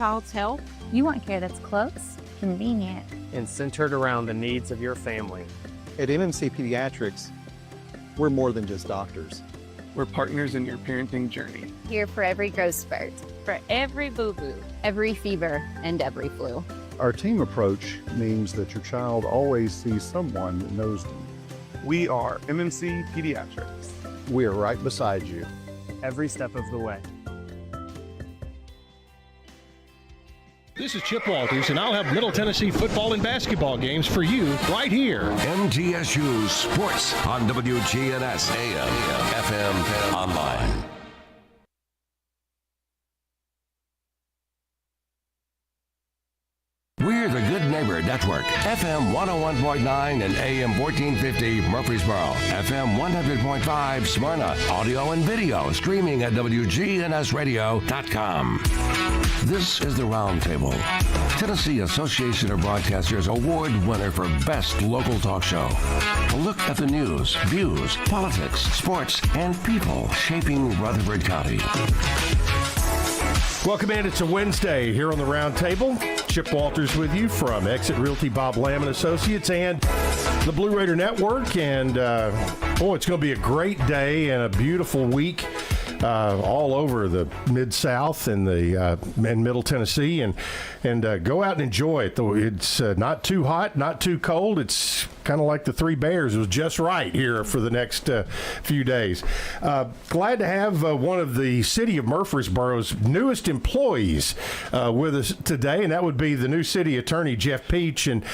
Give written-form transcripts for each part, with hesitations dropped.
child's health. You want care that's close, convenient, and centered around the needs of your family. At MMC Pediatrics, we're more than just doctors. We're partners in your parenting journey. here for every growth spurt, For every boo-boo. every fever, and every flu. Our team approach means that your child always sees someone that knows them. We are MMC Pediatrics. We are right beside you. Every step of the way. This is Chip Walters, and I'll have Middle Tennessee football and basketball games for you right here. MTSU Sports on WGNS AM, FM, online. We're the Good Neighbor Network, FM 101.9 and AM 1450 Murfreesboro, FM 100.5 Smyrna, audio and video streaming at wgnsradio.com. This is the Roundtable, Tennessee Association of Broadcasters Award winner for Best Local Talk Show. A look at the news, views, politics, sports, and people shaping Rutherford County. Welcome in. It's a Wednesday here on the Roundtable. Chip Walters with you from Exit Realty, Bob Lamb and Associates, and the Blue Raider Network. And it's going to be a great day and a beautiful week all over the Mid-South and the and Middle Tennessee, and go out and enjoy it. Though it's not too hot, not too cold. It's kind of like the Three Bears. It was just right here for the next few days. Glad to have one of the city of Murfreesboro's newest employees with us today, and that would be the new city attorney, Jeff Peach. And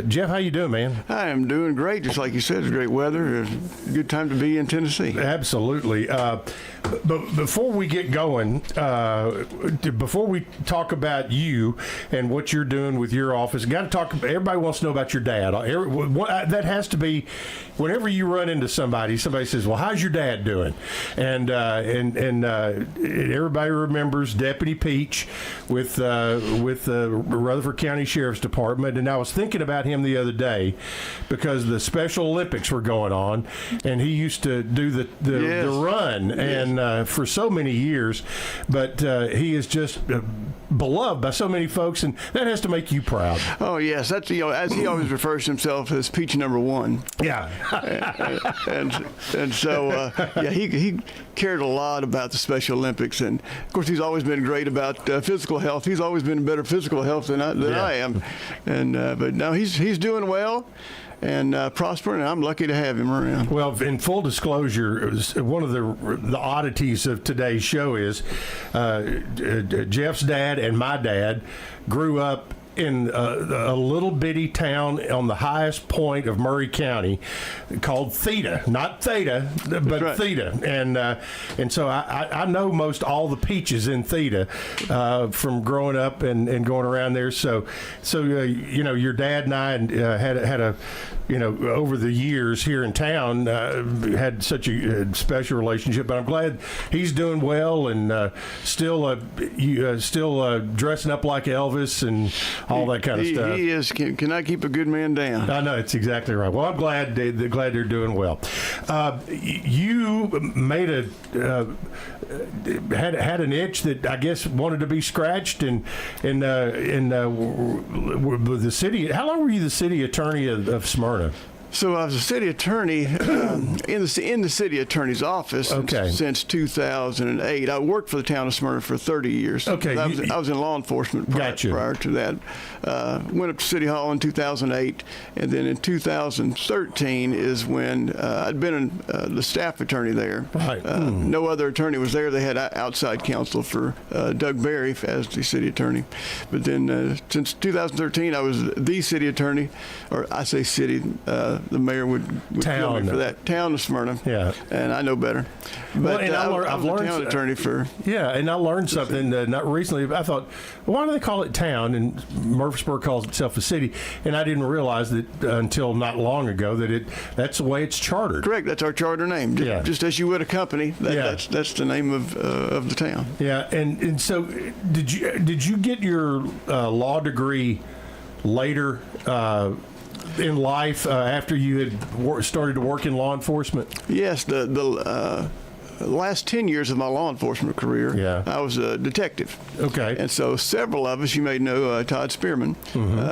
Jeff, how you doing, man? I am doing great. Just like you said, it's great weather. It's a good time to be in Tennessee. Absolutely. But before we get going, before we talk about you and what you're doing with your office, got to talk. Everybody wants to know about your dad. That has to be whenever you run into somebody says, "Well, how's your dad doing?" And everybody remembers Deputy Peach with the Rutherford County Sheriff's Department. And I was thinking about him the other day because the Special Olympics were going on, and he used to do the run and for so many years. But he is just beloved by so many folks, and that has to make you proud. Oh yes, that's as he always refers to himself as Peach number one. Yeah, and so he cared a lot about the Special Olympics, and of course he's always been great about physical health. He's always been in better physical health than I am, and but now he's doing well and prospering, and I'm lucky to have him around. Well, in full disclosure, one of the oddities of today's show is Jeff's dad and my dad grew up in a little bitty town on the highest point of Murray County called Theta, not Theta, but right. Theta, and so I know most all the Peaches in Theta from growing up and going around there. So your dad and I had a over the years here in town had such a special relationship. But I'm glad he's doing well and still dressing up like Elvis and all that kind of stuff. He is. Cannot keep a good man down. I know, it's exactly right. Well, I'm glad they're doing well. You made had an itch that I guess wanted to be scratched, and with the city. How long were you the city attorney of Smyrna? So I was a city attorney in the city attorney's office since 2008. I worked for the town of Smyrna for 30 years. Okay, I was in law enforcement prior to that. Went up to City Hall in 2008, and then in 2013 is when I'd been the staff attorney there. Right. No other attorney was there. They had outside counsel for Doug Berry as the city attorney. But then since 2013, I was the city attorney, or I say city. The mayor would kill me for that. Town of Smyrna. Yeah. And I know better. But I've learned a town attorney for... Yeah, and I learned something not recently. I thought, why do they call it town? And Murfreesboro calls itself a city. And I didn't realize that until not long ago that that's the way it's chartered. Correct. That's our charter name. Just as you would a company, that's the name of the town. Yeah. And so did you get your law degree later in life after you had started to work in law enforcement? Yes, the last 10 years of my law enforcement career, Yeah. I was a detective. Okay. And so several of us, you may know Todd Spearman,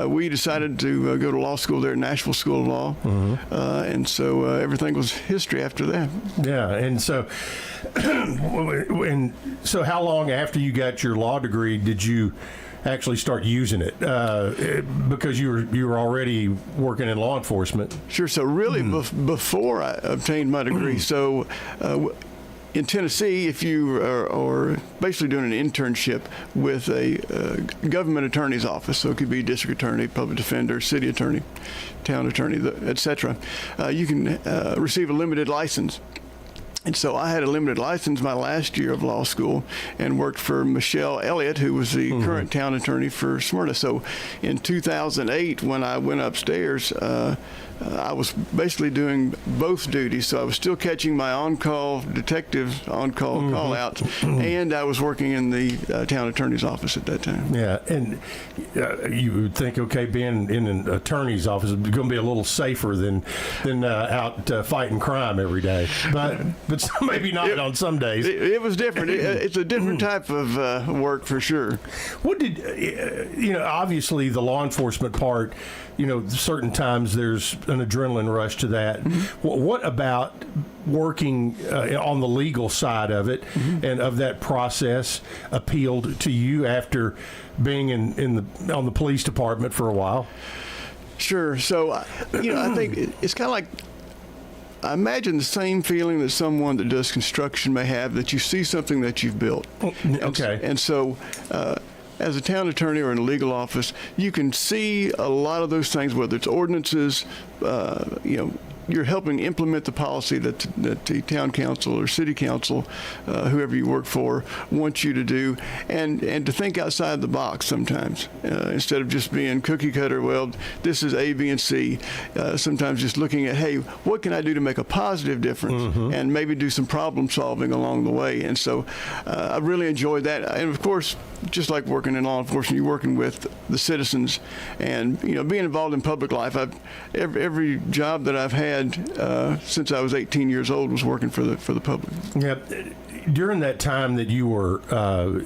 we decided to go to law school there at Nashville School of Law. And so everything was history after that. Yeah, and so, how long after you got your law degree did you actually start using it? Because you were already working in law enforcement. Sure. So really, before I obtained my degree, so in Tennessee, if you are basically doing an internship with a government attorney's office, so it could be district attorney, public defender, city attorney, town attorney, etc., you can receive a limited license. And so I had a limited license my last year of law school and worked for Michelle Elliott, who was the current town attorney for Smyrna. So in 2008, when I went upstairs, I was basically doing both duties. So I was still catching my on-call detective on-call call-outs, and I was working in the town attorney's office at that time. Yeah, and you would think, okay, being in an attorney's office is going to be a little safer than out fighting crime every day. But maybe not on some days. It was different. It's a different type of work for sure. What did obviously the law enforcement part, certain times there's an adrenaline rush to that. What about working on the legal side of it and of that process appealed to you after being on the police department for a while? Sure. So, I think it's kind of like, I imagine the same feeling that someone that does construction may have, that you see something that you've built. Okay. And so, as a town attorney or in a legal office, you can see a lot of those things, whether it's ordinances, you're helping implement the policy that the town council or city council, whoever you work for, wants you to do, and to think outside the box sometimes, instead of just being cookie cutter. Well, this is A, B, and C. Sometimes just looking at, hey, what can I do to make a positive difference, and maybe do some problem solving along the way. And so I really enjoyed that. And of course, just like working in law enforcement, you're working with the citizens, and being involved in public life. Every job that I've had since I was 18 years old was working for the public. Yeah. During that time that you were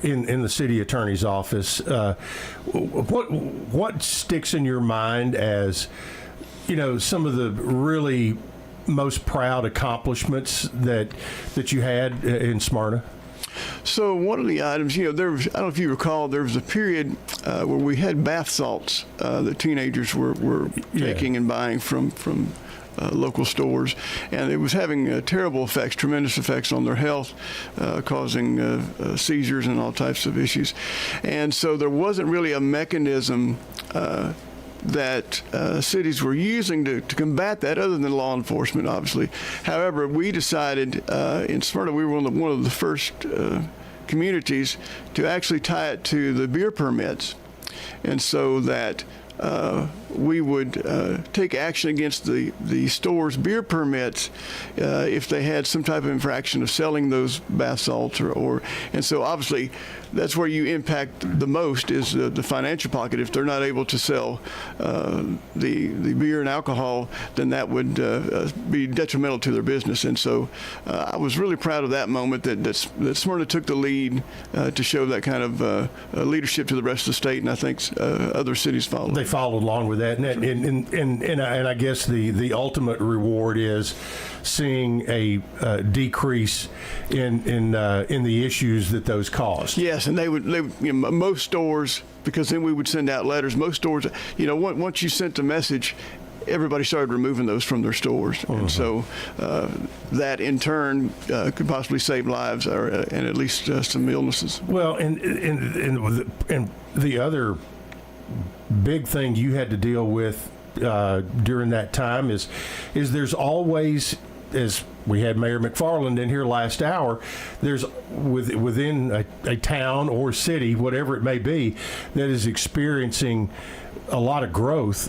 in the city attorney's office, what sticks in your mind as some of the really most proud accomplishments that you had in Smyrna? So one of the items, there was, I don't know if you recall, there was a period where we had bath salts that teenagers were taking and buying from local stores, and it was having terrible effects, tremendous effects on their health, causing seizures and all types of issues. And so there wasn't really a mechanism that cities were using to combat that, other than law enforcement, obviously. However, we decided in Smyrna, we were one of the first communities to actually tie it to the beer permits, and so that we would take action against the store's beer permits if they had some type of infraction of selling those bath salts, and so obviously that's where you impact the most, is the financial pocket. If they're not able to sell the beer and alcohol, then that would be detrimental to their business. And so I was really proud of that moment that Smyrna took the lead to show that kind of leadership to the rest of the state, and I think other cities followed. They followed along with that, and I guess the ultimate reward is seeing a decrease in the issues that those caused. Yes, and they would most stores, because then we would send out letters. Most stores, once you sent the message, everybody started removing those from their stores, and so that in turn could possibly save lives, and at least some illnesses. Well, and the other big thing you had to deal with during that time is there's always, as we had Mayor McFarland in here last hour, there's within a town or city, whatever it may be, that is experiencing a lot of growth.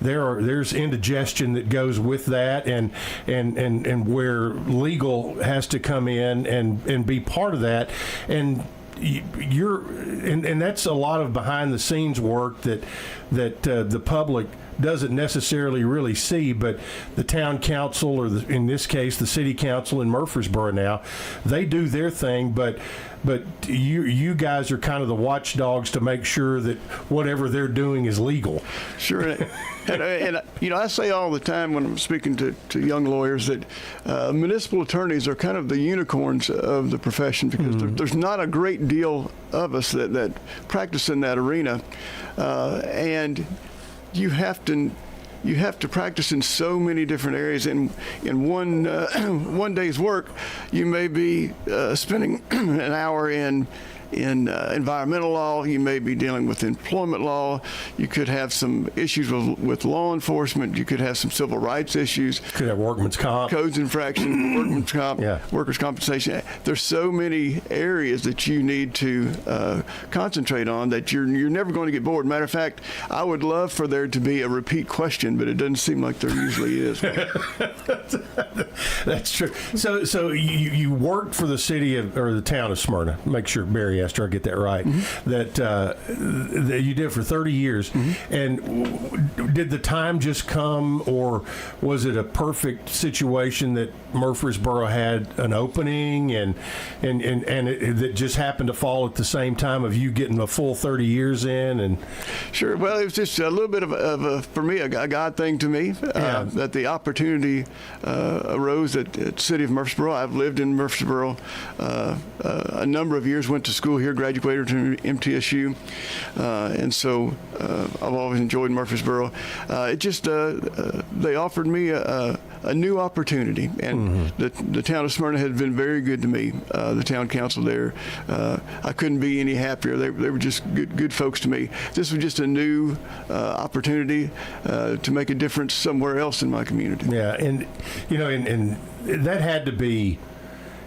There's indigestion that goes with that, and where legal has to come in and be part of that, and and that's a lot of behind the scenes work that the public doesn't necessarily really see, but the town council, or in this case, the city council in Murfreesboro now, they do their thing, but you guys are kind of the watchdogs to make sure that whatever they're doing is legal. Sure. And I say all the time when I'm speaking to young lawyers that municipal attorneys are kind of the unicorns of the profession, because there's not a great deal of us that practice in that arena, and you have to practice in so many different areas. In one day's work, you may be spending an hour in environmental law. You may be dealing with employment law. You could have some issues with law enforcement. You could have some civil rights issues. Could have workman's comp. Codes infraction, workman's comp, Yeah. workers' compensation. There's so many areas that you need to concentrate on that you're never going to get bored. Matter of fact, I would love for there to be a repeat question, but it doesn't seem like there usually is. That's true. So you worked for the city or the town of Smyrna. Make sure Barry asked her I get that right. That you did for 30 years. And did the time just come, or was it a perfect situation that Murfreesboro had an opening and that just happened to fall at the same time of you getting a full 30 years in? And Sure. Well, it was just a little bit of a for me, a God thing to me, that the opportunity arose at the city of Murfreesboro. I've lived in Murfreesboro a number of years, went to school here, graduated from MTSU, and so I've always enjoyed Murfreesboro. It just they offered me a new opportunity, and the town of Smyrna had been very good to me. The town council there, I couldn't be any happier. They were just good folks to me. This was just a new opportunity to make a difference somewhere else in my community. Yeah, and and that had to be,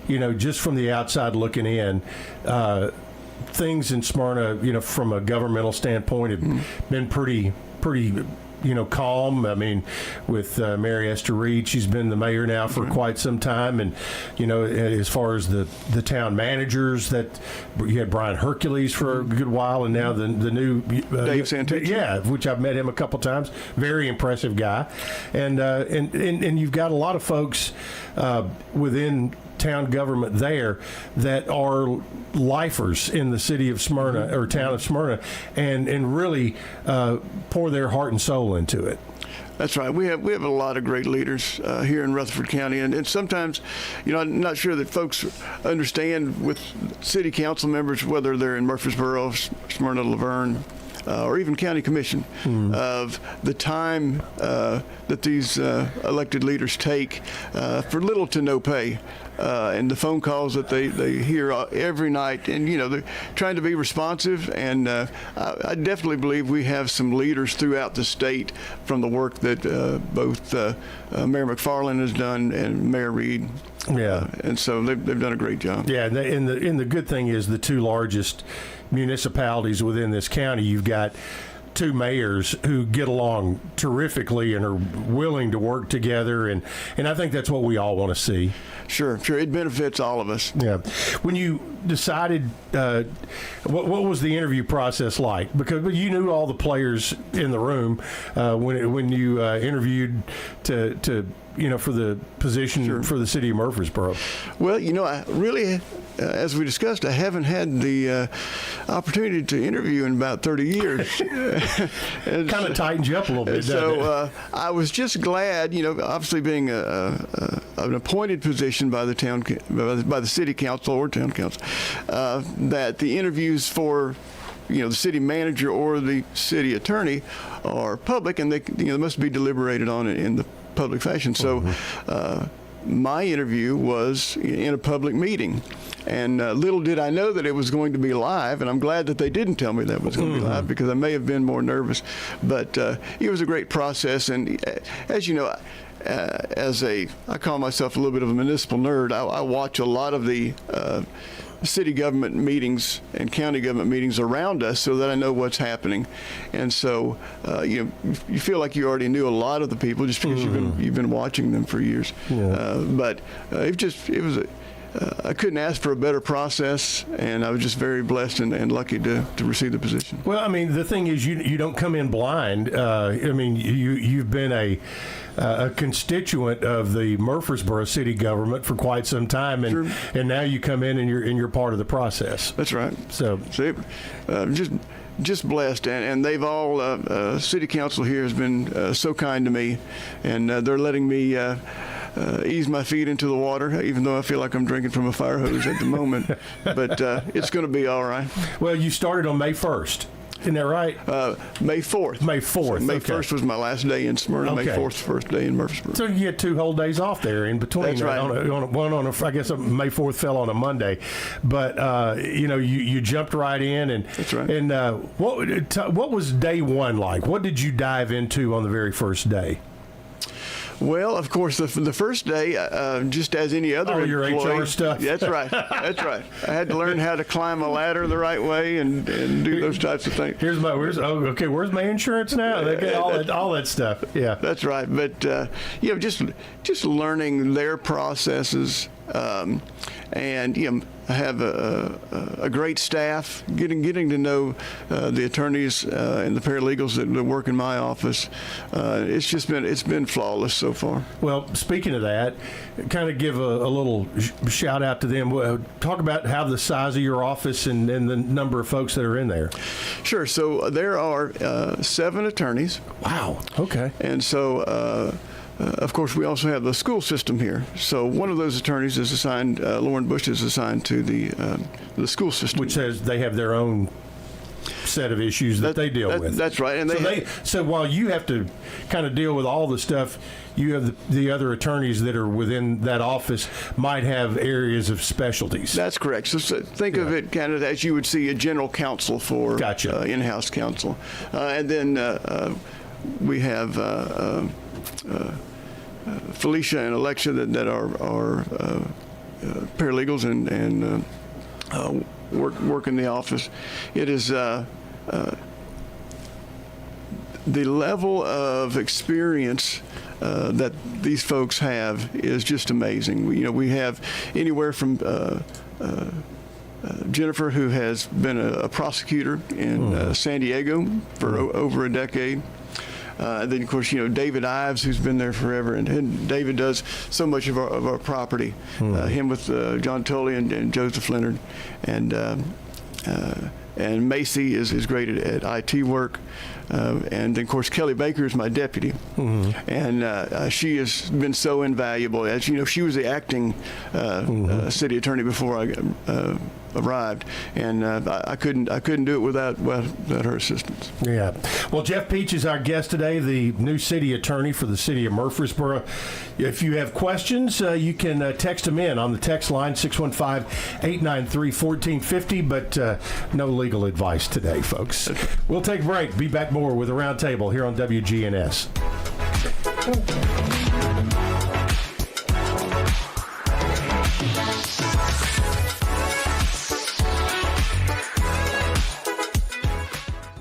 just from the outside looking in, things in Smyrna, from a governmental standpoint, have been pretty calm. I mean, with Mary Esther Reed, she's been the mayor now for quite some time, and as far as the town managers, that you had Brian Hercules for a good while, and now the new Dave Santucci. which I've met him a couple times. Very impressive guy, and you've got a lot of folks within town government there that are lifers in the city of Smyrna or town of Smyrna, and really pour their heart and soul into it. That's right. We have a lot of great leaders here in Rutherford County, and sometimes, I'm not sure that folks understand with city council members, whether they're in Murfreesboro, Smyrna, Laverne, or even county commission, of the time that these elected leaders take for little to no pay, and the phone calls that they hear every night, and they're trying to be responsive. And I definitely believe we have some leaders throughout the state from the work that both Mayor McFarland has done and Mayor Reed. Yeah, and so they've done a great job. Yeah, and the good thing is the two largest municipalities within this county, you've got two mayors who get along terrifically and are willing to work together, and I think that's what we all want to see. Sure. It benefits all of us. Yeah. When you decided, what was the interview process like? Because you knew all the players in the room when you interviewed to for the position for the city of Murfreesboro. Well, I really, as we discussed, I haven't had the opportunity to interview in about 30 years. Kind of tightens you up a little bit, doesn't it? I was just glad, obviously being an appointed position by the town, by the city council or town council, that the interviews for the city manager or the city attorney are public, and they must be deliberated on in the public fashion. So my interview was in a public meeting, and little did I know that it was going to be live, and I'm glad that they didn't tell me that it was going to be live, because I may have been more nervous. But it was a great process, and as you know, I call myself a little bit of a municipal nerd. I watch a lot of the city government meetings and county government meetings around us, so that I know what's happening. And so you feel like you already knew a lot of the people just because you've been watching them for years. Yeah. But it was I couldn't ask for a better process, and I was just very blessed and lucky to receive the position. Well, I mean, the thing is, you don't come in blind. I mean, you've been a constituent of the Murfreesboro city government for quite some time, and Sure. and now you come in and you're part of the process. That's right. So Just blessed, and they've all, city council here has been so kind to me, and they're letting me ease my feet into the water, even though I feel like I'm drinking from a fire hose at the moment. But it's going to be all right. well, you started on May 1st. Isn't that right? May 4th. May 4th. So May okay. 1st was my last day in Smyrna. May Okay. 4th, first day in Murfreesboro. So you get 2 whole days off there in between. That's right. I guess May 4th fell on a Monday, but you jumped right in, and That's right. And what was day one like? What did you dive into on the very first day? Well, of course, the first day, just as any other Oh, your employee, HR stuff. That's right. That's right. I had to learn how to climb a ladder the right way and do those types of things. Where's my insurance now? They get all that stuff. Yeah. That's right. But just learning their processes, and I have a great staff. Getting to know the attorneys and the paralegals that work in my office. It's been flawless so far. Well, speaking of that, kind of give a little shout out to them. Talk about how the size of your office and the number of folks that are in there. Sure. So there are 7 attorneys. Wow. Okay. And so, of course, we also have the school system here. So one of those attorneys is assigned, Lauren Bush is assigned to the school system. Which says they have their own set of issues that they deal with. That's right. And so while you have to kind of deal with all the stuff, you have the other attorneys that are within that office might have areas of specialties. That's correct. So think of it kind of as you would see a general counsel for Gotcha. In-house counsel. And then we have Felicia and Alexa that are paralegals and work in the office. It is the level of experience that these folks have is just amazing. We have anywhere from Jennifer, who has been a prosecutor in San Diego for over a decade. Then, of course, David Ives, who's been there forever, and David does so much of our property. Him with John Tully and Joseph Leonard, and Macy is great at IT work. And then, of course, Kelly Baker is my deputy, and she has been so invaluable. As you know, she was the acting city attorney before I arrived, and I couldn't do it without her assistance. Yeah. Well, Jeff Peach is our guest today, the new city attorney for the city of Murfreesboro. If you have questions, you can text them in on the text line 615-893-1450, but no legal advice today, folks. We'll take a break. Be back more with a Roundtable here on WGNS.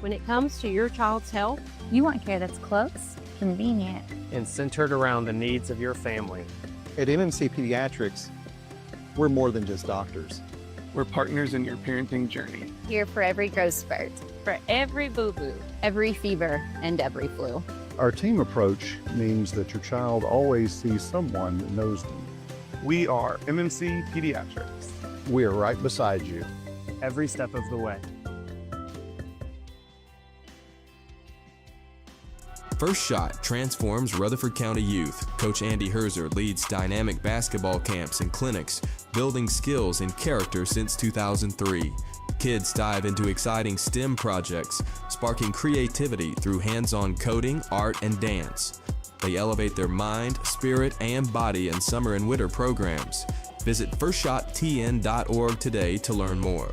When it comes to your child's health, You want care that's close, convenient. And centered around the needs of your family. At MMC Pediatrics, we're more than just doctors. We're partners in your parenting journey. Here for every growth spurt, for every boo-boo, every fever, and every flu. Our team approach means that your child always sees someone that knows them. We are MMC Pediatrics. We are right beside you. Every step of the way. First Shot transforms Rutherford County youth. Coach Andy Herzer leads dynamic basketball camps and clinics, building skills and character since 2003. Kids dive into exciting STEM projects, sparking creativity through hands-on coding, art, and dance. They elevate their mind, spirit, and body in summer and winter programs. Visit FirstShotTN.org today to learn more.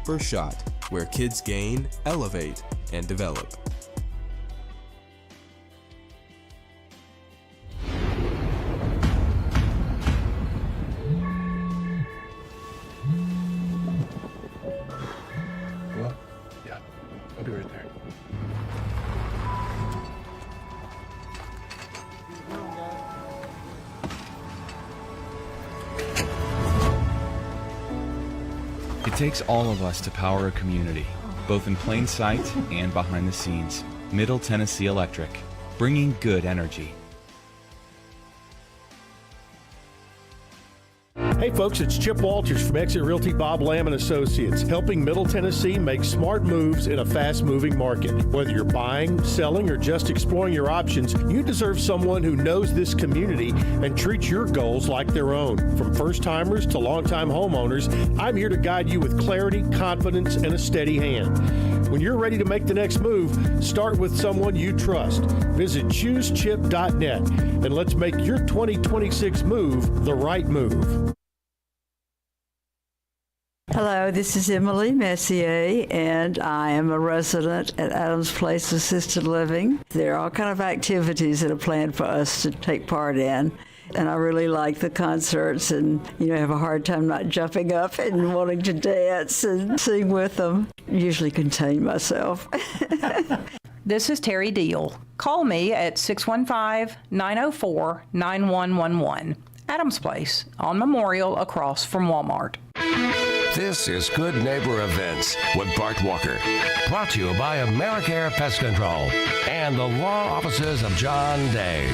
First Shot, where kids gain, elevate, and develop. I'll be right there. It takes all of us to power a community, both in plain sight and behind the scenes. Middle Tennessee Electric, bringing good energy. Hey folks, it's Chip Walters from Exit Realty Bob Lamb & Associates, helping Middle Tennessee make smart moves in a fast-moving market. Whether you're buying, selling, or just exploring your options, you deserve someone who knows this community and treats your goals like their own. From first-timers to long-time homeowners, I'm here to guide you with clarity, confidence, and a steady hand. When you're ready to make the next move, start with someone you trust. Visit choosechip.net and let's make your 2026 move the right move. Hello, this is Emily Messier, and I am a resident at Adams Place Assisted Living. There are all kinds of activities that are planned for us to take part in, and I really like the concerts and, have a hard time not jumping up and wanting to dance and sing with them. Usually contain myself. This is Terry Deal. Call me at 615-904-9111. Adams Place on Memorial across from Walmart. This is Good Neighbor Events with Bart Walker. Brought to you by AmeriCare Pest Control and the law offices of John Day.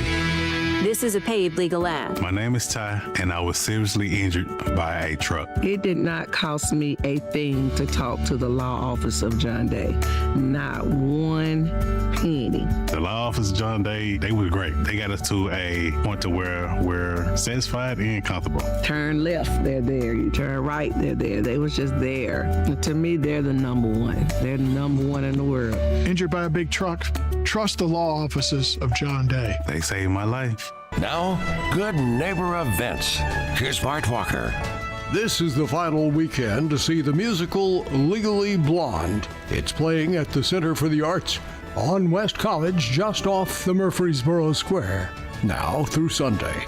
This is a paid legal ad. My name is Ty, and I was seriously injured by a truck. It did not cost me a thing to talk to the law office of John Day. Not one penny. The law office of John Day, they were great. They got us to a point to where we're satisfied and comfortable. Turn left, they're there. You turn right, they're there. They was just there. And to me, they're the number one. They're the number one in the world. Injured by a big truck? Trust the law offices of John Day. They saved my life. Now, Good Neighbor Events. Here's Bart Walker. This is the final weekend to see the musical Legally Blonde. It's playing at the Center for the Arts on West College, just off the Murfreesboro Square, now through Sunday.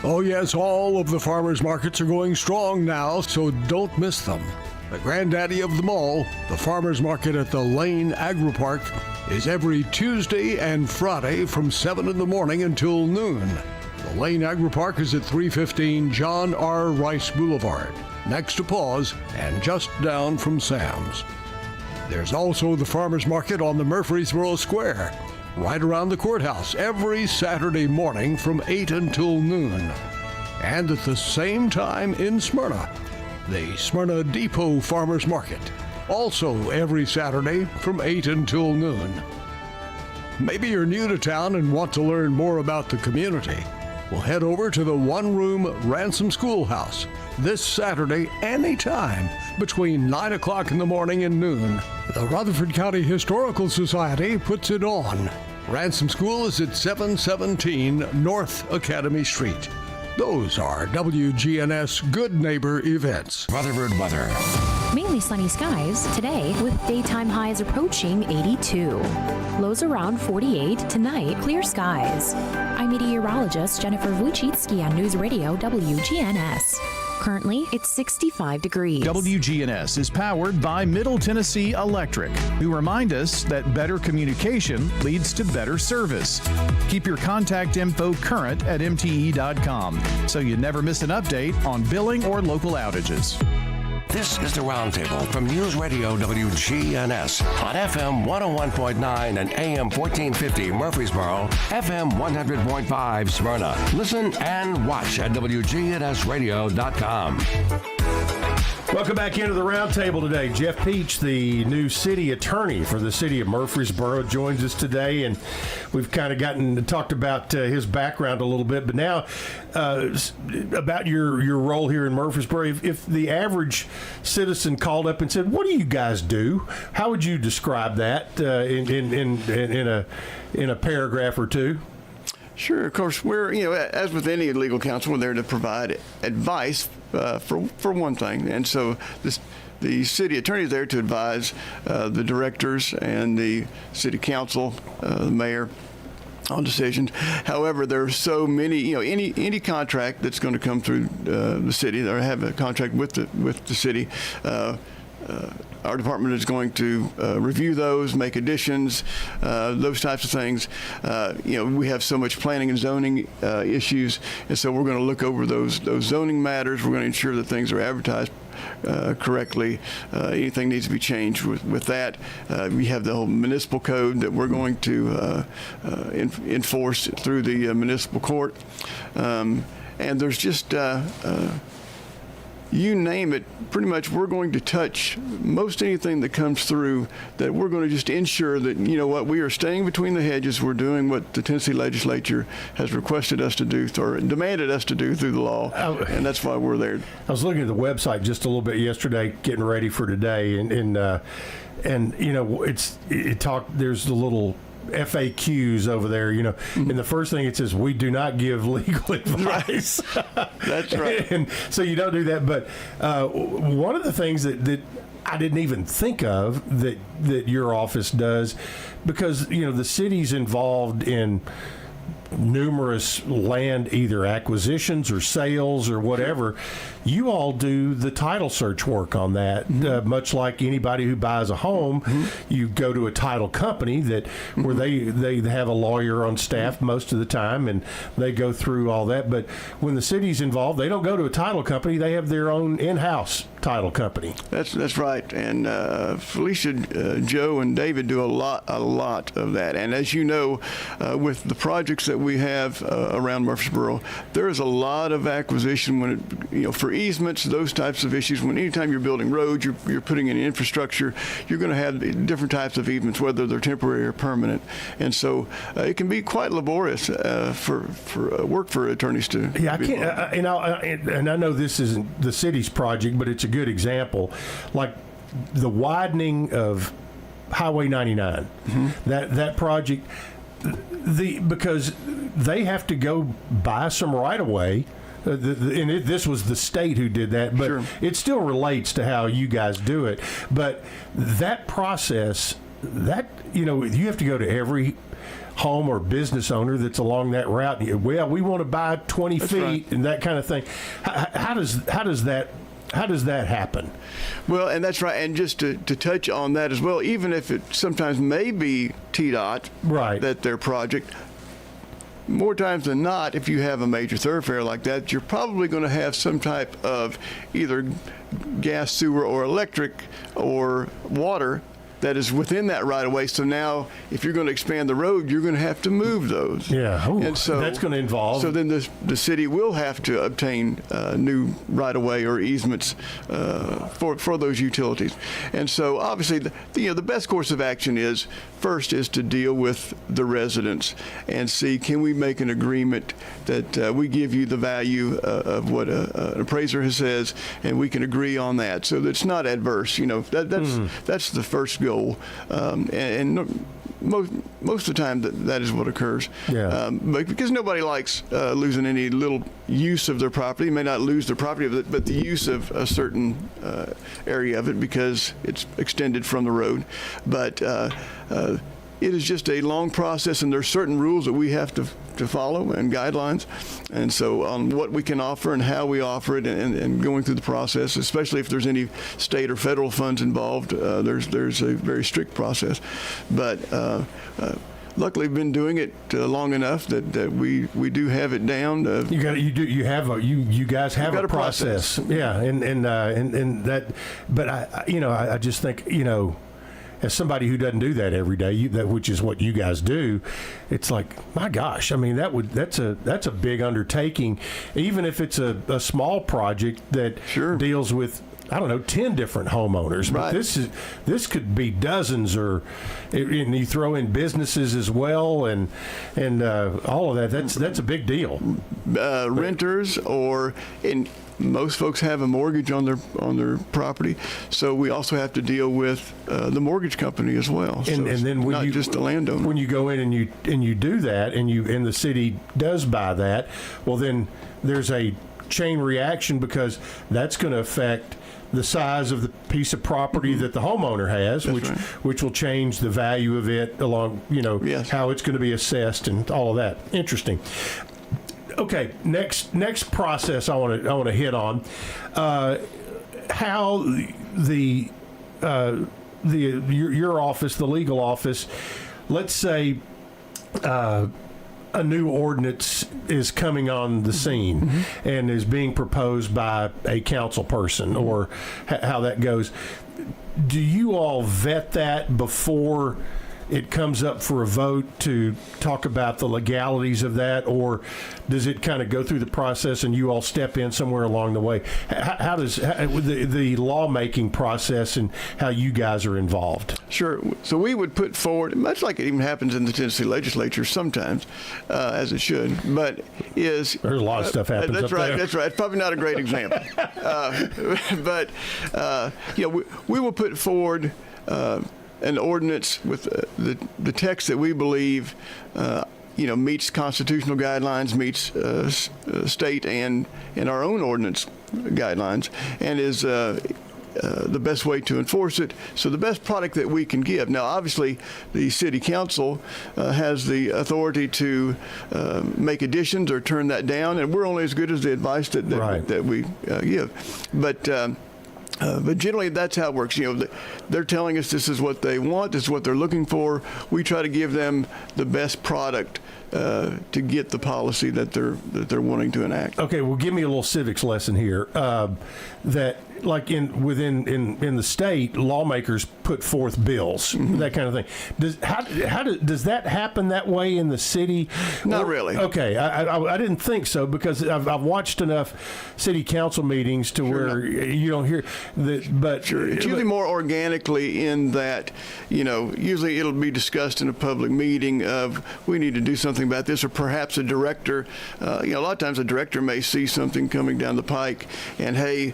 Oh yes, all of the farmers markets are going strong now, so don't miss them. The granddaddy of them all, the farmers market at the Lane Agri Park, is every Tuesday and Friday from 7 in the morning until noon. The Lane Agri Park is at 315 John R. Rice Boulevard, next to Paws and just down from Sam's. There's also the farmers market on the Murfreesboro Square, right around the courthouse, every Saturday morning from 8 until noon. And at the same time in Smyrna, the Smyrna Depot Farmers Market, also every Saturday from 8 until noon. Maybe you're new to town and want to learn more about the community. Well, head over to the one-room Ransom Schoolhouse this Saturday anytime between 9 o'clock in the morning and noon. The Rutherford County Historical Society puts it on. Ransom School is at 717 North Academy Street. Those are WGNS Good Neighbor Events. Rutherford weather. Mainly sunny skies today with daytime highs approaching 82. Lows around 48 tonight, clear skies. I'm meteorologist Jennifer Wojcicki on News Radio WGNS. Currently, it's 65 degrees. WGNS is powered by Middle Tennessee Electric, who remind us that better communication leads to better service. Keep your contact info current at mte.com so you never miss an update on billing or local outages. This is the Roundtable from News Radio WGNS on FM 101.9 and AM 1450 Murfreesboro, FM 100.5 Smyrna. Listen and watch at wgnsradio.com. Welcome back into the Roundtable today. Jeff Peach, the new city attorney for the city of Murfreesboro, joins us today, and we've kind of talked about his background a little bit, but now about your role here in Murfreesboro. If the average citizen called up and said, "What do you guys do?" How would you describe that in a paragraph or two? Sure. Of course, we're, as with any legal counsel, we're there to provide advice for one thing. And so the city attorney is there to advise the directors and the city council, the mayor, on decisions. However, there are so many, any contract that's going to come through the city, or have a contract with the city, our department is going to review those, make additions, those types of things. We have so much planning and zoning issues, and so we're going to look over those zoning matters. We're going to ensure that things are advertised correctly. Anything needs to be changed with that. We have the whole municipal code that we're going to enforce through the municipal court. And there's just you name it, pretty much we're going to touch most anything that comes through, that we're going to just ensure that, we are staying between the hedges. We're doing what the Tennessee legislature has requested us to do, or demanded us to do through the law, and that's why we're there. I was looking at the website just a little bit yesterday, getting ready for today, and there's the little FAQs over there, and the first thing it says, we do not give legal advice. That's right. And so you don't do that. But one of the things that I didn't even think of that your office does, because, the city's involved in numerous land, either acquisitions or sales or whatever, you all do the title search work on that. Much like anybody who buys a home, you go to a title company where they have a lawyer on staff most of the time, and they go through all that. But when the city's involved, they don't go to a title company. They have their own in-house title company. That's right. And Felicia, Joe, and David do a lot of that. And as you know, with the projects that we have around Murfreesboro, there is a lot of acquisition for easements, those types of issues. Anytime you're building roads, you're putting in infrastructure, you're going to have different types of easements, whether they're temporary or permanent. And so it can be quite laborious for work for attorneys to. Yeah, I can't. And I know this isn't the city's project, but it's a good example. Like the widening of Highway 99, that project. Because they have to go buy some right of way. This was the state who did that, but it still relates to how you guys do it. But that process, you have to go to every home or business owner that's along that route. Well, we want to buy 20 feet right. And that kind of thing. How does that happen? Well, and that's right. And just to touch on that as well, even if it sometimes may be TDOT, right, that their project, more times than not, if you have a major thoroughfare like that, you're probably going to have some type of either gas, sewer, or electric or water that is within that right of way. So now, if you're going to expand the road, you're going to have to move those. Yeah, and so that's going to involve. So then the city will have to obtain new right of way or easements for those utilities. And so obviously, the best course of action is to deal with the residents and see, can we make an agreement that we give you the value of what an appraiser says, and we can agree on that, so that it's not adverse. That's the first goal, and most of the time that is what occurs. Yeah. But because nobody likes losing any little use of their property. They may not lose their property, but the use of a certain area of it because it's extended from the road. But it is just a long process, and there's certain rules that we have to follow and guidelines. And so on what we can offer and how we offer it, and going through the process, especially if there's any state or federal funds involved, there's a very strict process. But luckily, we've been doing it long enough that we do have it down. You guys have a process. Yeah, and that. But I just think, as somebody who doesn't do that every day, which is what you guys do, it's like, my gosh, I mean, that's a big undertaking, even if it's a small project that deals with, I don't know, 10 different homeowners. But right. this could be dozens, and you throw in businesses as well, and all of that. That's a big deal. Renters most folks have a mortgage on their property, so we also have to deal with the mortgage company as well. And then not just the landowner. When you go in and you do that, and the city does buy that, well, then there's a chain reaction, because that's going to affect the size of the piece of property that the homeowner has, which will change the value of it along, yes. how it's going to be assessed and all of that. Interesting. Okay, next process I want to hit on, how the your office, the legal office, let's say a new ordinance is coming on the scene and is being proposed by a council person, or how that goes. Do you all vet that before it comes up for a vote to talk about the legalities of that, or does it kind of go through the process and you all step in somewhere along the way? How does the lawmaking process and how you guys are involved? Sure. So we would put forward, much like it even happens in the Tennessee legislature sometimes, as it should, but there's a lot of stuff happens. That's up right. there. That's right. It's probably not a great example, but we will put forward an ordinance with the text that we believe meets constitutional guidelines, meets state and our own ordinance guidelines, and is the best way to enforce it. So the best product that we can give. Now, obviously, the city council has the authority to make additions or turn that down, and we're only as good as the advice that we give. But generally, that's how it works. They're telling us this is what they want, this is what they're looking for. We try to give them the best product to get the policy that they're wanting to enact. Okay, well, give me a little civics lesson here. That, like in the state, lawmakers put forth bills, that kind of thing. Does that happen that way in the city? Not really. Okay, I didn't think so, because I've watched enough city council meetings to where you don't hear that. But sure, it's usually more organically in that, usually it'll be discussed in a public meeting of we need to do something about this, or perhaps a director. A lot of times a director may see something coming down the pike, and hey.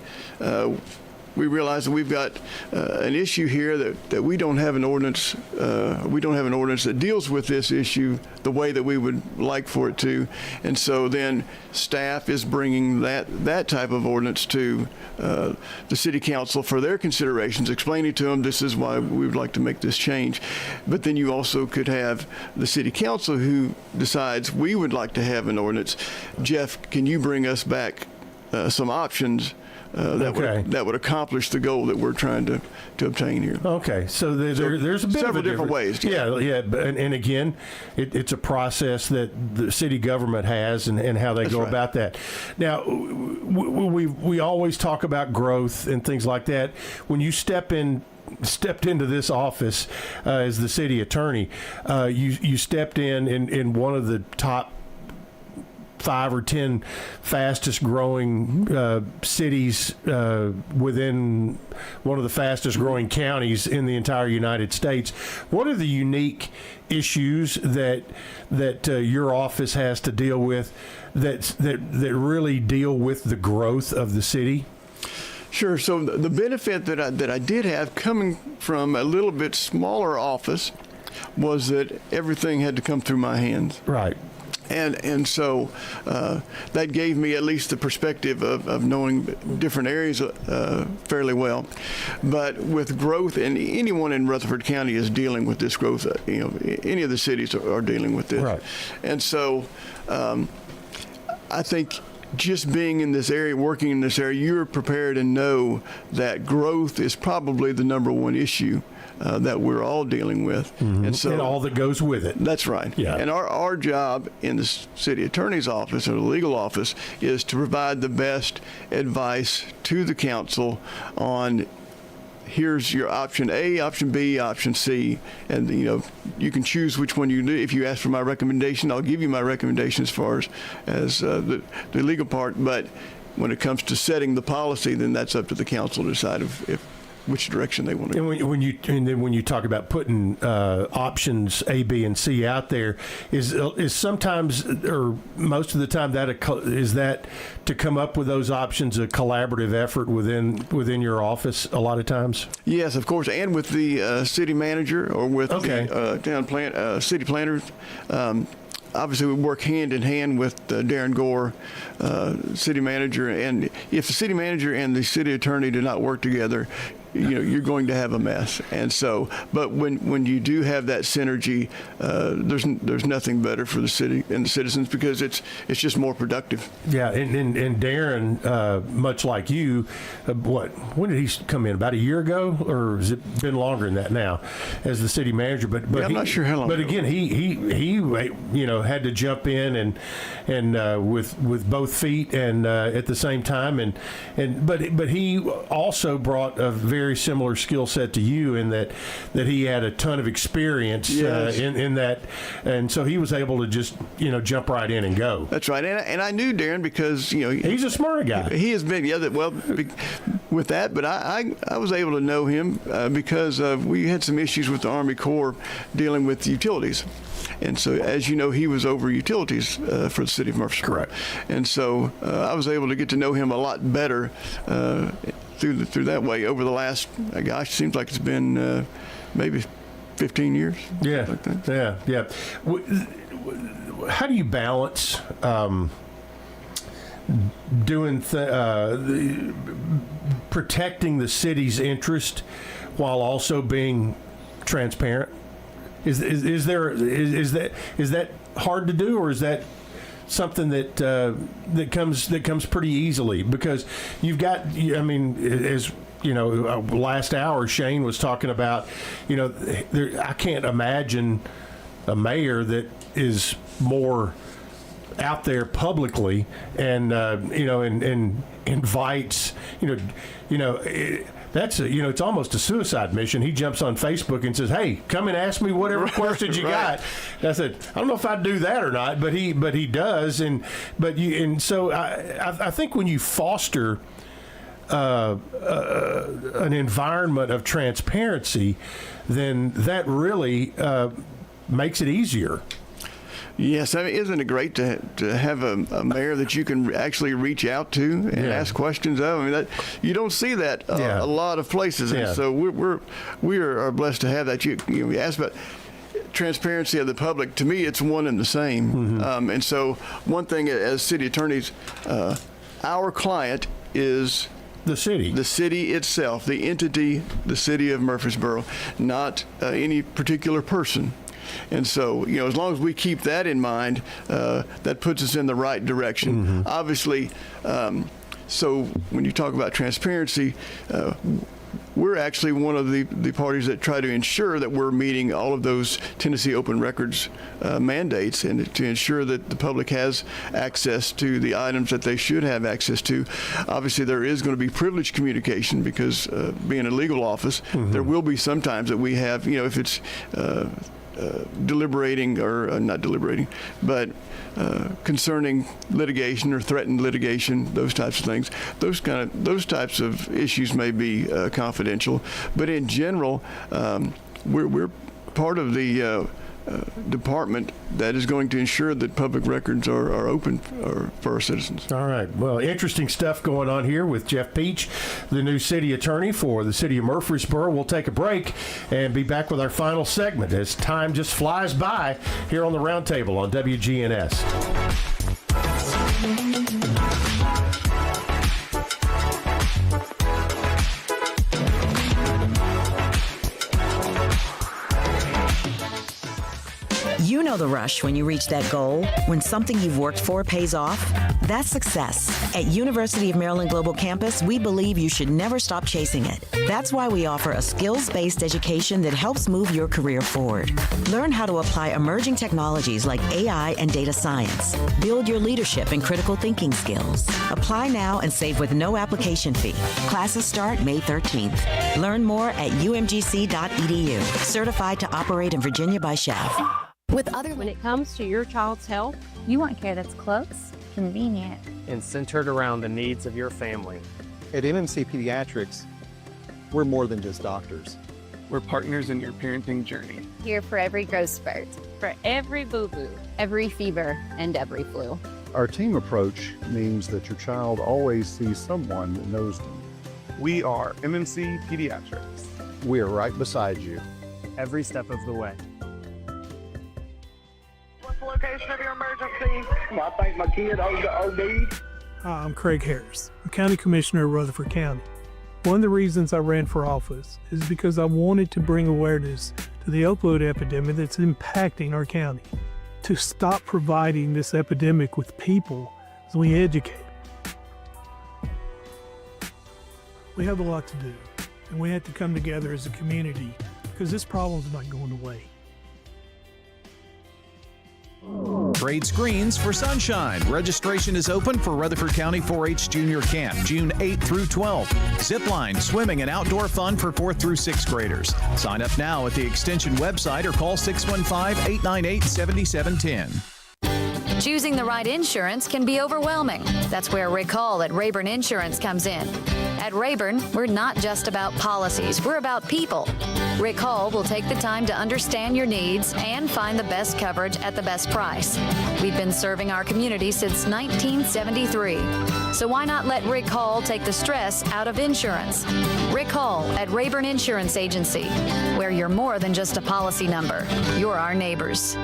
We realize that we've got an issue here that we don't have an ordinance. We don't have an ordinance that deals with this issue the way that we would like for it to, and so then staff is bringing that type of ordinance to the city council for their considerations, explaining to them this is why we would like to make this change. But then you also could have the city council who decides we would like to have an ordinance. Jeff, can you bring us back some options? That would accomplish the goal that we're trying to obtain here. Okay, so there's a bit several of a different ways. Yeah. And again, it's a process that the city government has and how they go about that. Now, we always talk about growth and things like that. When you stepped into this office as the city attorney, you stepped in one of the top 5 or 10 fastest growing cities within one of the fastest growing counties in the entire United States. What are the unique issues that your office has to deal with that really deal with the growth of the city? Sure. So the benefit that I did have coming from a little bit smaller office was that everything had to come through my hands. Right. And so that gave me at least the perspective of knowing different areas fairly well. But with growth, and anyone in Rutherford County is dealing with this growth, any of the cities are dealing with this. Right. And so I think just being in this area, working in this area, you're prepared and know that growth is probably the number one issue that we're all dealing with. And all that goes with it. That's right. Yeah. And our job in the city attorney's office or the legal office is to provide the best advice to the council on here's your option A, option B, option C, and you can choose which one you do. If you ask for my recommendation, I'll give you my recommendation as far as the legal part. But when it comes to setting the policy, then that's up to the council to decide if which direction they want to go. And when you talk about putting options A, B, and C out there, is sometimes or most of the time is that to come up with those options a collaborative effort within your office a lot of times? Yes, of course, and with the city manager or with the city planners. Obviously, we work hand in hand with Darren Gore, city manager, and if the city manager and the city attorney do not work together, you're going to have a mess. And so, but when you do have that synergy, there's nothing better for the city and the citizens because it's just more productive. Yeah, and Darren, much like you, when did he come in? About a year ago, or has it been longer than that now, as the city manager? But I'm not sure how long. But again, he had to jump in and with both feet and at the same time, but he also brought a very similar skill set to you in that he had a ton of experience in that, and so he was able to just jump right in and go. That's right, and I knew Darren because he's a smart guy. He has been with that, but I was able to know him because we had some issues with the Army Corps dealing with utilities. And so, as you know, he was over utilities for the city of Murfreesboro. Correct. And so I was able to get to know him a lot better through that way over the last, seems like it's been maybe 15 years. Yeah, like that. yeah. How do you balance protecting the city's interest while also being transparent? Is that hard to do, or is that something that comes pretty easily? Because you've got, as last hour Shane was talking about, I can't imagine a mayor that is more out there publicly and and invites that's it's almost a suicide mission. He jumps on Facebook and says, "Hey, come and ask me whatever questions you got." And I said, "I don't know if I'd do that or not," but he does, so I think when you foster an environment of transparency, then that really makes it easier. Yes, isn't it great to have a mayor that you can actually reach out to and ask questions of? You don't see that a lot of places, and so we are blessed to have that. You asked about transparency of the public. To me, it's one and the same. Mm-hmm. And so, one thing as city attorneys, our client is the city itself, the entity, the city of Murfreesboro, not any particular person. And so, as long as we keep that in mind, that puts us in the right direction. Mm-hmm. Obviously, so when you talk about transparency, we're actually one of the parties that try to ensure that we're meeting all of those Tennessee Open Records mandates, and to ensure that the public has access to the items that they should have access to. Obviously, there is going to be privileged communication because being a legal office, there will be sometimes that we have, if it's deliberating or not deliberating, but concerning litigation or threatened litigation, those types of things. Those types of issues may be confidential, but in general, we're part of the department that is going to ensure that public records are open for our citizens. All right. Well, interesting stuff going on here with Jeff Peach, the new city attorney for the city of Murfreesboro. We'll take a break and be back with our final segment as time just flies by here on the Roundtable on WGNS. You know the rush when you reach that goal, when something you've worked for pays off. That's success. At University of Maryland Global Campus, we believe you should never stop chasing it. That's why we offer a skills-based education that helps move your career forward. Learn how to apply emerging technologies like AI and data science. Build your leadership and critical thinking skills. Apply now and save with no application fee. Classes start May 13th. Learn more at umgc.edu. Certified to operate in Virginia by SCHEV. When it comes to your child's health, you want care that's close, convenient, and centered around the needs of your family. At MMC Pediatrics, we're more than just doctors. We're partners in your parenting journey. Here for every growth spurt, for every boo-boo, every fever, and every flu. Our team approach means that your child always sees someone that knows them. We are MMC Pediatrics. We are right beside you every step of the way. Location of your emergency. I think my kid OD'd. I'm Craig Harris. I'm County Commissioner of Rutherford County. One of the reasons I ran for office is because I wanted to bring awareness to the opioid epidemic that's impacting our county. To stop providing this epidemic with people as we educate. We have a lot to do, and we have to come together as a community because this problem's not going away. Trade screens for sunshine. Registration is open for Rutherford County 4-H Junior Camp, June 8 through 12. Zipline, swimming, and outdoor fun for 4th through 6th graders. Sign up now at the Extension website or call 615-898-7710. Choosing the right insurance can be overwhelming. That's where Rick Hall at Rayburn Insurance comes in. At Rayburn, we're not just about policies, we're about people. Rick Hall will take the time to understand your needs and find the best coverage at the best price. We've been serving our community since 1973. So why not let Rick Hall take the stress out of insurance? Rick Hall at Rayburn Insurance Agency, where you're more than just a policy number. You're our neighbors.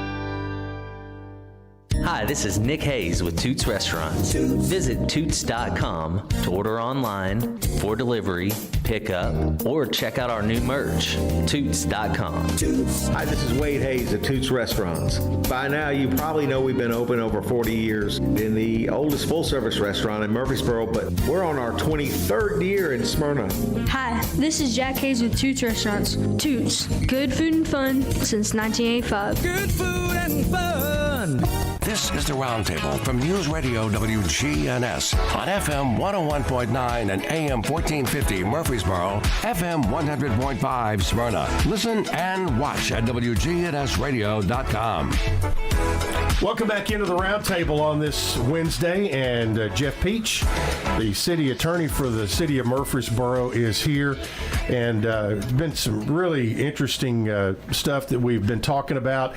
Hi, this is Nick Hayes with Toots Restaurants. Visit Toots.com to order online, for delivery, pickup, or check out our new merch. Toots.com. Hi, this is Wade Hayes at Toots Restaurants. By now, you probably know we've been open over 40 years in the oldest full-service restaurant in Murfreesboro, but we're on our 23rd year in Smyrna. Hi, this is Jack Hayes with Toots Restaurants. Toots, good food and fun since 1985. Good food and fun. This is the Roundtable from News Radio WGNS on FM 101.9 and AM 1450 Murfreesboro, FM 100.5 Smyrna. Listen and watch at wgnsradio.com. Welcome back into the Roundtable on this Wednesday, and Jeff Peach, the city attorney for the city of Murfreesboro, is here, and been some really interesting stuff that we've been talking about.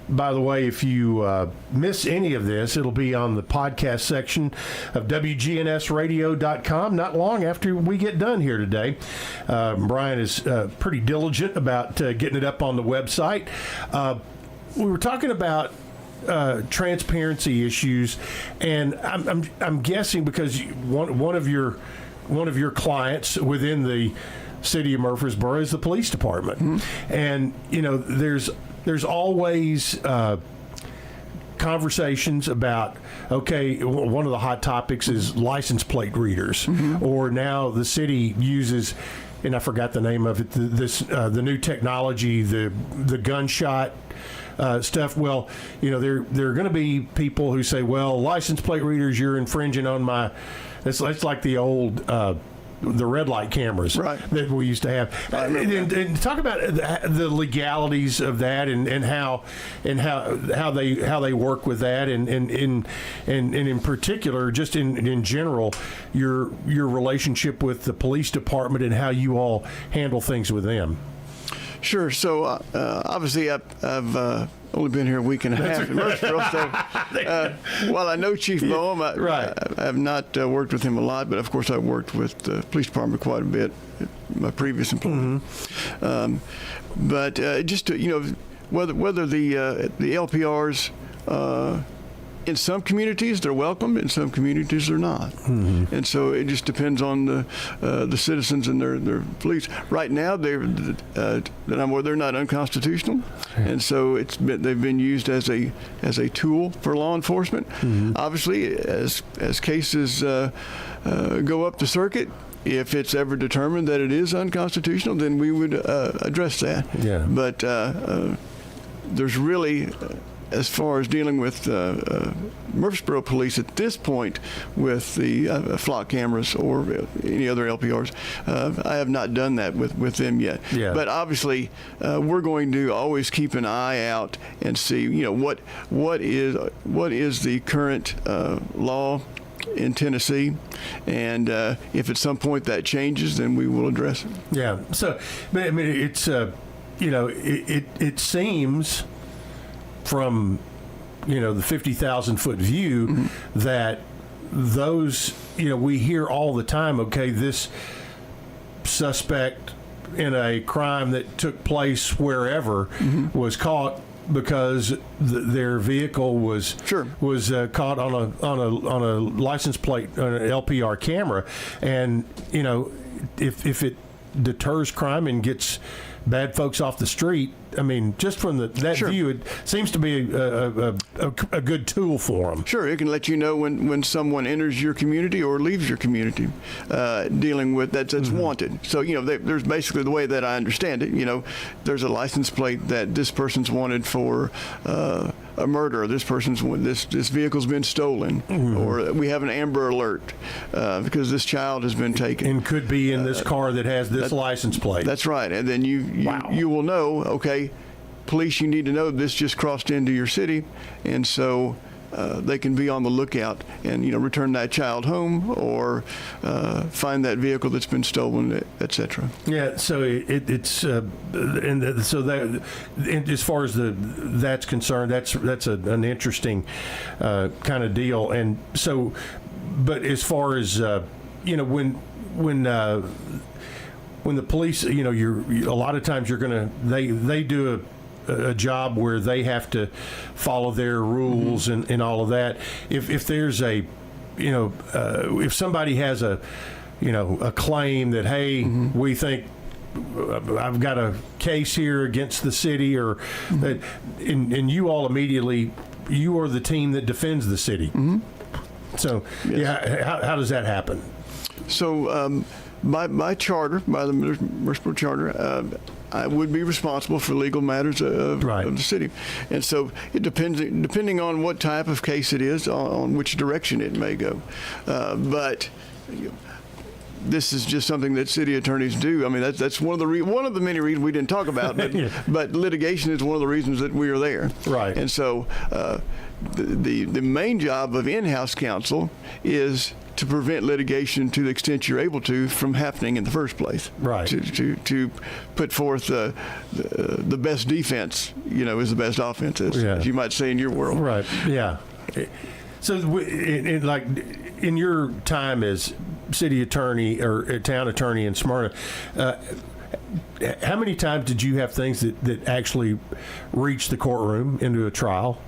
By the way, if you miss any of this, it'll be on the podcast section of wgnsradio.com not long after we get done here today. Brian is pretty diligent about getting it up on the website. We were talking about transparency issues, and I'm guessing because one of your clients within the city of Murfreesboro is the police department, mm-hmm. and you know there's always conversations about, okay, one of the hot topics is license plate readers, mm-hmm. or now the city uses, and I forgot the name of it, the new technology, the gunshot stuff. Well, you know, there are going to be people who say, well, license plate readers, you're infringing on my, it's like the old the red light cameras, right, that we used to have, and talk about the legalities of that, and how they work with that, and in particular, just in general, your relationship with the police department and how you all handle things with them. Sure. So obviously, I've only been here a week and a half in Murfreesboro, so while I know Chief Boehm, I have not worked with him a lot, but of course I've worked with the police department quite a bit, my previous employer. Mm-hmm. But just to, you know, whether the LPRs, in some communities they're welcome, in some communities they're not, mm-hmm. and so it just depends on the citizens and their police. Right now, they're not unconstitutional, and so they've been used as a tool for law enforcement. Mm-hmm. Obviously, as cases go up the circuit, if it's ever determined that it is unconstitutional, then we would address that. Yeah. But there's really, as far as dealing with Murfreesboro police at this point with the flock cameras or any other LPRs, I have not done that with them yet. Yeah. But obviously, we're going to always keep an eye out and see, you know, what is the current law in Tennessee, and if at some point that changes, then we will address it. Yeah. So, I mean, it's you know, it seems from, you know, the 50,000-foot view, mm-hmm. that those, you know, we hear all the time, okay, this suspect in a crime that took place wherever, mm-hmm. was caught because their vehicle was caught on a license plate, on an LPR camera, and if it deters crime and gets bad folks off the street, I mean, just from that view, it seems to be a good tool for them. Sure, it can let you know when someone enters your community or leaves your community, dealing with that's wanted. So there's basically, the way that I understand it, there's a license plate that this person's wanted for a murder, or this vehicle's been stolen, or we have an Amber Alert because this child has been taken and could be in this car that has this license plate. That's right, and then you will know, okay, police, you need to know this just crossed into your city, and so they can be on the lookout and return that child home, or find that vehicle that's been stolen, etc. Yeah, so it's so that, and as far as that's concerned, that's an interesting kind of deal. And so, but as far as when the police, you're a lot of times they do a job where they have to follow their rules and all of that. If there's if somebody has a claim that, hey, we think I've got a case here against the city, or that, and you all immediately, you are the team that defends the city. So how does that happen? So by charter, by the Murfreesboro Charter, I would be responsible for legal matters of the city, and so it depending on what type of case it is, on which direction it may go. But this is just something that city attorneys do. I mean, that's one of the many reasons we didn't talk about, but litigation is one of the reasons that we are there. Right. And so the main job of in-house counsel is to prevent litigation, to the extent you're able to, from happening in the first place. Right. To put forth the best defense, is the best offense, as you might say in your world. Right. Yeah. So, in your time as city attorney or town attorney in Smyrna, how many times did you have things that actually reached the courtroom into a trial?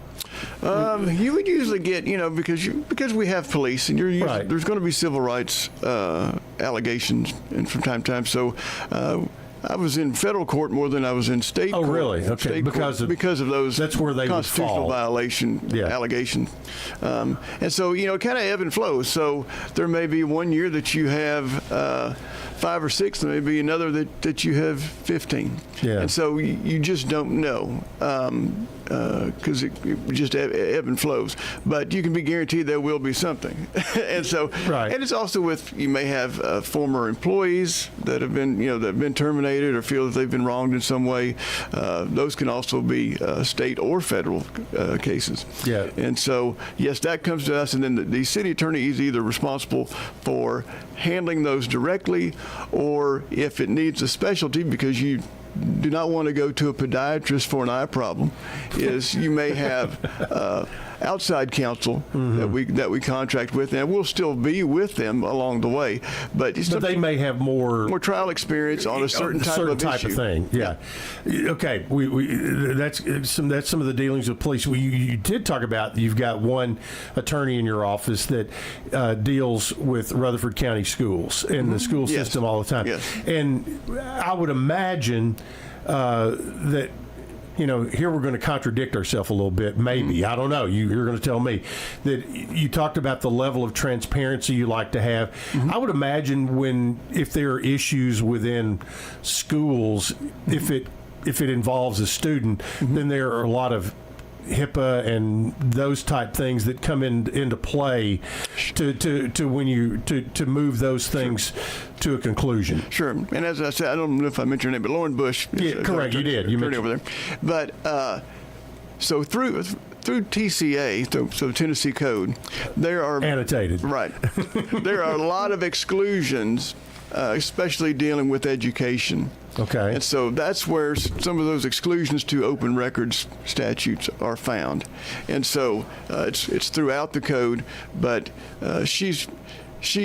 You would usually get, because we have police, and there's going to be civil rights allegations, and from time to time. So I was in federal court more than I was in state court. Oh, really? Okay. Because of those. That's where they constitutional violation allegations. And so it kind of ebb and flow. So there may be one year that you have 5 or 6, there may be another that you have 15. Yeah. And so you just don't know. Because it just ebb and flows, but you can be guaranteed there will be something. And so, and it's also you may have former employees that have been terminated or feel that they've been wronged in some way. Those can also be state or federal cases. Yeah. And so, yes, that comes to us, and then the city attorney is either responsible for handling those directly, or if it needs a specialty, because you do not want to go to a podiatrist for an eye problem, is you may have outside counsel that we contract with, and we'll still be with them along the way. But they may have more trial experience on a certain type of thing. Yeah. Okay. That's some of the dealings with police. You did talk about, you've got one attorney in your office that deals with Rutherford County schools and the school system all the time. Yes. And I would imagine that, here we're going to contradict ourselves a little bit, maybe. I don't know. You're going to tell me that you talked about the level of transparency you like to have. I would imagine if there are issues within schools, if it involves a student, then there are a lot of HIPAA and those type things that come into play to when you to move those things to a conclusion. Sure. And as I said, I don't know if I mentioned your name, but Lauren Bush. Correct. You did. You mentioned over there. But so through TCA, so Tennessee Code, there are annotated. Right. There are a lot of exclusions, especially dealing with education. Okay. And so that's where some of those exclusions to open records statutes are found. And so it's throughout the code, but she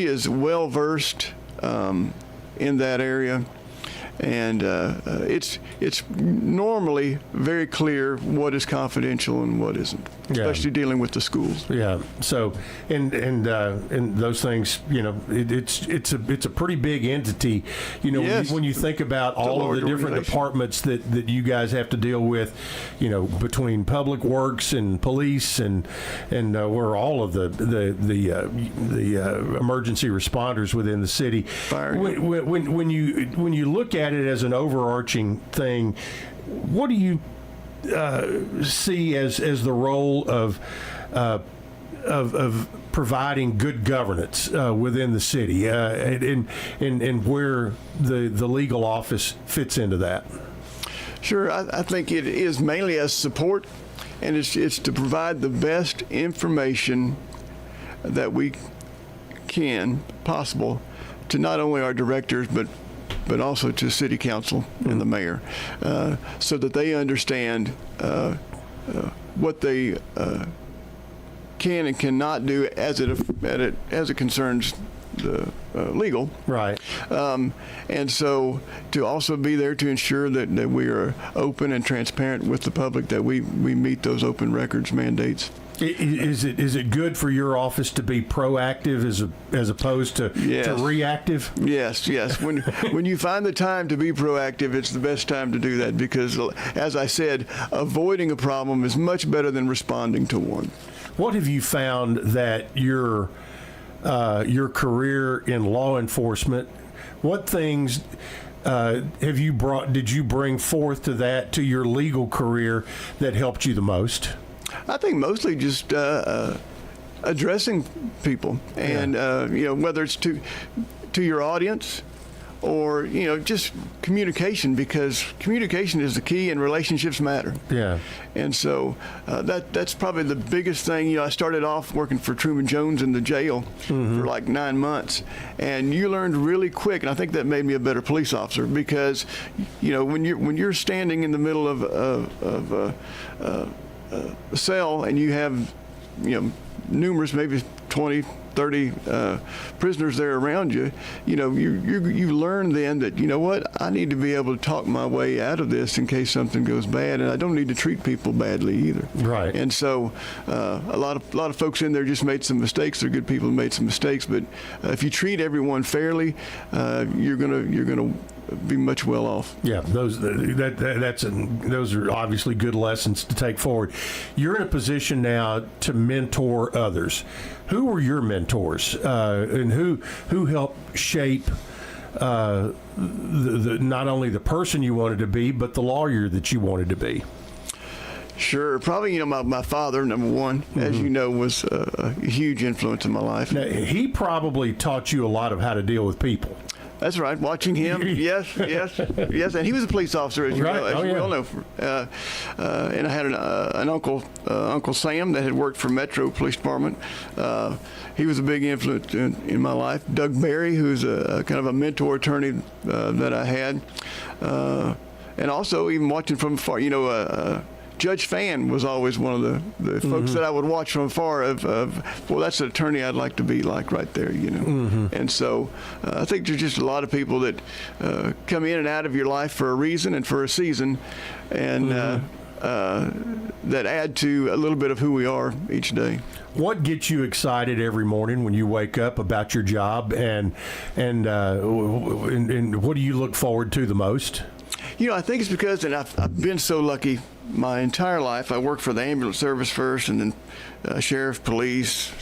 is well versed in that area. and it's normally very clear what is confidential and what isn't, especially dealing with the schools. Yeah. So, and those things, it's a pretty big entity. Yes. When you think about all of the different departments that you guys have to deal with, between public works and police and we're all of the emergency responders within the city. When you look at it as an overarching thing, what do you see as the role of providing good governance within the city, and where the legal office fits into that? Sure, I think it is mainly as support, and it's to provide the best information that we can possible to not only our directors but also to city council and the mayor, so that they understand what they can and cannot do as it concerns the legal. Right. And so to also be there to ensure that we are open and transparent with the public, that we meet those open records mandates. Is it good for your office to be proactive as opposed to reactive? Yes. When you find the time to be proactive, it's the best time to do that, because, as I said, avoiding a problem is much better than responding to one. What have you found that your career in law enforcement, what things did you bring forth to your legal career that helped you the most? I think mostly just addressing people, and whether it's to your audience or just communication, because communication is the key and relationships matter. Yeah. And so that's probably the biggest thing. I started off working for Truman Jones in the jail for like 9 months, and you learned really quick, and I think that made me a better police officer, because when you're standing in the middle of a cell and you have numerous, maybe 20, 30 prisoners there around you, you learn then that, I need to be able to talk my way out of this in case something goes bad, and I don't need to treat people badly either. Right. And so a lot of folks in there just made some mistakes. They're good people who made some mistakes, but if you treat everyone fairly, you're gonna be much well off. Yeah, those are obviously good lessons to take forward. You're in a position now to mentor others. Who were your mentors, and who helped shape not only the person you wanted to be, but the lawyer that you wanted to be? Sure. Probably, my father, number one, as you know, was a huge influence in my life. Now, he probably taught you a lot of how to deal with people. That's right. Watching him, yes, and he was a police officer, as you know, as we all know. And I had an uncle, Uncle Sam, that had worked for Metro Police Department. He was a big influence in my life. Doug Berry, who's a kind of a mentor attorney that I had, and also even watching from afar. Judge Fan was always one of the folks that I would watch from afar well, that's an attorney I'd like to be like right there, And so I think there's just a lot of people that come in and out of your life for a reason and for a season, and that add to a little bit of who we are each day. What gets you excited every morning when you wake up about your job, and what do you look forward to the most? I think it's because, and I've been so lucky my entire life. I worked for the ambulance service first, and then sheriff, police,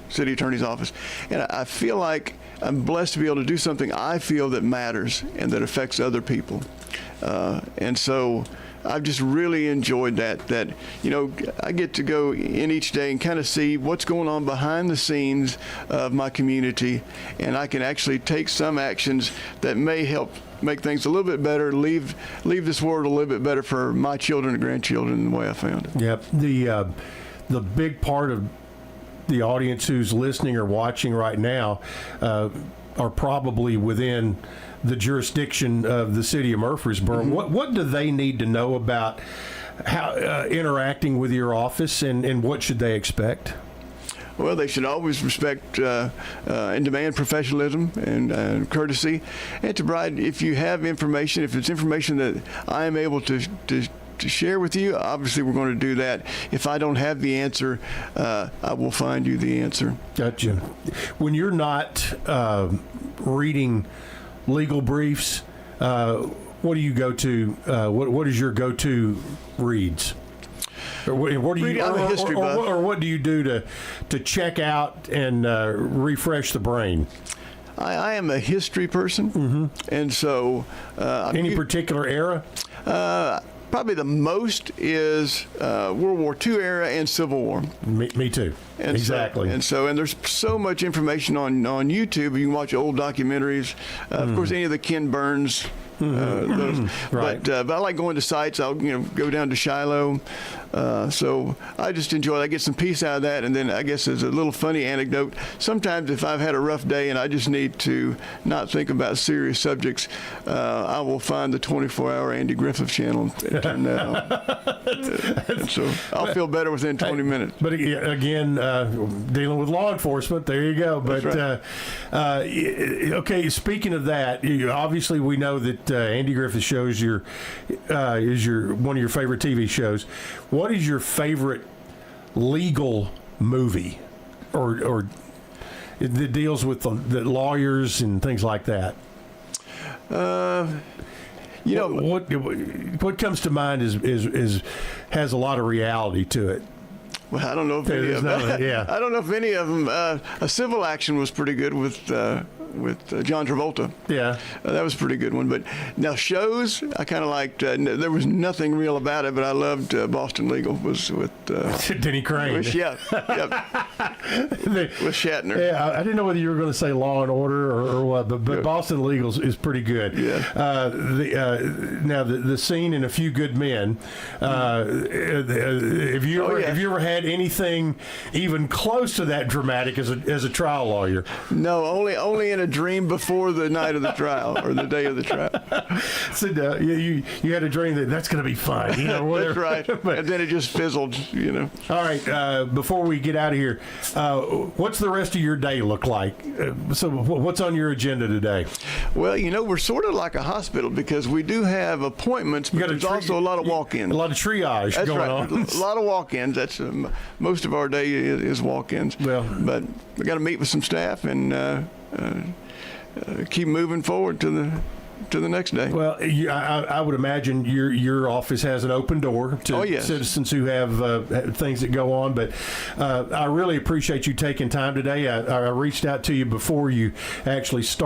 city attorney's office. And I feel like I'm blessed to be able to do something I feel that matters and that affects other people. And so I've just really enjoyed that I get to go in each day and kind of see what's going on behind the scenes of my community, and I can actually take some actions that may help make things a little bit better, leave this world a little bit better for my children and grandchildren in the way I found it. Yep. The big part of the audience who's listening or watching right now are probably within the jurisdiction of the city of Murfreesboro. What do they need to know about how interacting with your office, and what should they expect? Well, they should always respect and demand professionalism and courtesy, and to provide, if you have information, if it's information that I am able to share with you, obviously we're going to do that. If I don't have the answer, I will find you the answer. Gotcha. When you're not reading legal briefs, what do you go to? What is your go-to reads? Or what do you? I'm a history buff. Or what do you do to check out and refresh the brain? I am a history person, and so any particular era? Probably the most is World War II era and Civil War. Me too. And exactly. And there's so much information on YouTube. You can watch old documentaries. Of course, any of the Ken Burns. Those. Right. But I like going to sites. I'll go down to Shiloh. So I just enjoy it. I get some peace out of that. And then I guess as a little funny anecdote, sometimes if I've had a rough day and I just need to not think about serious subjects, I will find the 24-hour Andy Griffith channel and turn that on. And so I'll feel better within 20 minutes. But again, dealing with law enforcement, there you go. But right. Okay, speaking of that, obviously we know that Andy Griffith shows is one of your favorite TV shows. What is your favorite legal movie, or that deals with the lawyers and things like that? What comes to mind is has a lot of reality to it. Well, I don't know if any of them. Yeah. I don't know if any of them. A Civil Action was pretty good with John Travolta. Yeah, that was a pretty good one. But now shows, I kind of liked. There was nothing real about it, but I loved Boston Legal. Was with Denny Crane. With Shatner. Yeah, I didn't know whether you were going to say Law and Order or what, but Boston Legal is pretty good. Yeah. Now the scene in A Few Good Men. Have you ever had anything even close to that dramatic as a trial lawyer? No, only in a dream before the night of the trial or the day of the trial. So you had a dream that's going to be fun, whatever. That's right. But, and then it just fizzled, All right. Before we get out of here, what's the rest of your day look like? So what's on your agenda today? Well, we're sort of like a hospital because we do have appointments, but there's also a lot of walk-ins. A lot of triage going on. A lot of walk-ins. That's most of our day is walk-ins. Well, but we got to meet with some staff and keep moving forward to the next day. Well, I would imagine your office has an open door to citizens who have things that go on. But I really appreciate you taking time today. I reached out to you before you actually started.